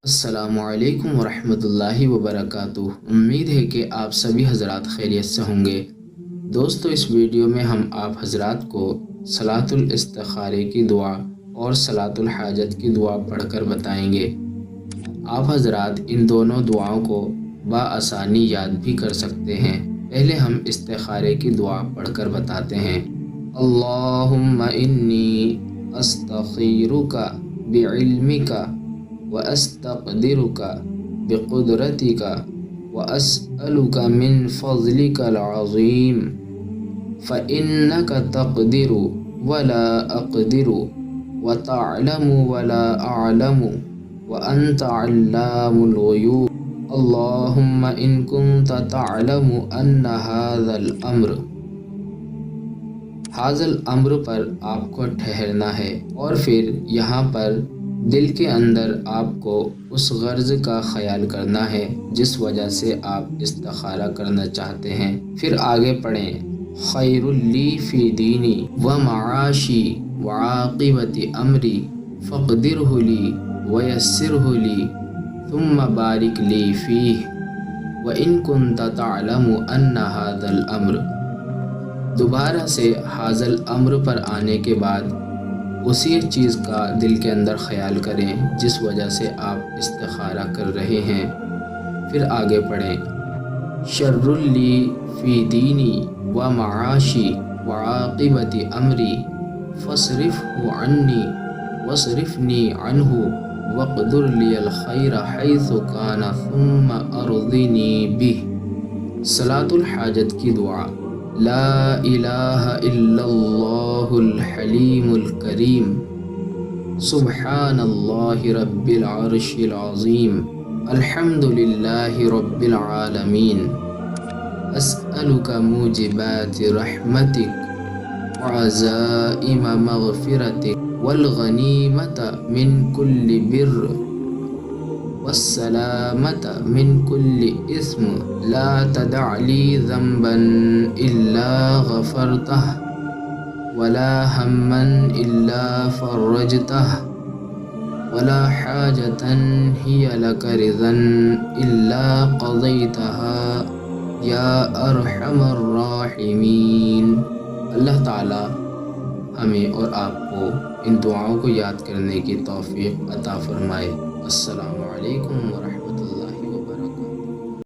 السلام علیکم ورحمۃ اللہ وبرکاتہ۔ امید ہے کہ آپ سبھی حضرات خیریت سے ہوں گے۔ دوستو، اس ویڈیو میں ہم آپ حضرات کو صلاۃ الاستخارے کی دعا اور صلاۃ الحاجت کی دعا پڑھ کر بتائیں گے۔ آپ حضرات ان دونوں دعاؤں کو بآسانی یاد بھی کر سکتے ہیں۔ پہلے ہم استخارے کی دعا پڑھ کر بتاتے ہیں۔ اللہم انی استخیرک بعلمک وَأَسْتَقْدِرُكَ بِقُدْرَتِكَ وَأَسْأَلُكَ مِنْ فَضْلِكَ الْعَظِيمِ فَإِنَّكَ تَقْدِرُ وَلَا أَقْدِرُ وَتَعْلَمُ وَلَا أَعْلَمُ وَأَنْتَ عَلَّامُ الْغُيُوبِ اللَّهُمَّ إِن كُنتَ تَعْلَمُ أَنَّ هَذَا الْأَمْرُ پر آپ کو ٹھہرنا ہے، اور پھر یہاں پر دل کے اندر آپ کو اس غرض کا خیال کرنا ہے جس وجہ سے آپ استخارہ کرنا چاہتے ہیں۔ پھر آگے پڑھیں۔ خیر لی فی دینی و معاشی وعاقبت امری فاقدرہ لی ویسرہ لی ثم بارک لی فیہ وان کنت تعلم ان ھذا الامر۔ دوبارہ سے ھذا الامر پر آنے کے بعد اسی چیز کا دل کے اندر خیال کریں جس وجہ سے آپ استخارہ کر رہے ہیں۔ پھر آگے پڑھیں۔ شر لی فی دینی و معاشی وعاقبت امری فاصرفہ عنی واصرفنی عنہ واقدر لی الخیر حیث کان ثم ارضنی بہ۔ صلاۃ الحاجت کی دعا۔ لا الہ الا اللہ الحلیم الکریم سبحان اللہ رب العرش العظیم الحمد للہ رب العالمین اسألک موجبات رحمتک وعزائم مغفرتک والغنیمت من کل بر والسلامت من کل اثم لا تدع لی ذنبا الا غفرتہ ولا ہما الا فرجتہ ولا حاجة هي لك رضا الا قضیتها یا ارحم الراحمین۔ اللہ تعالی ہمیں اور آپ کو ان دعاؤں کو یاد کرنے کی توفیق عطا فرمائے۔ السلام علیکم ورحمۃ اللہ۔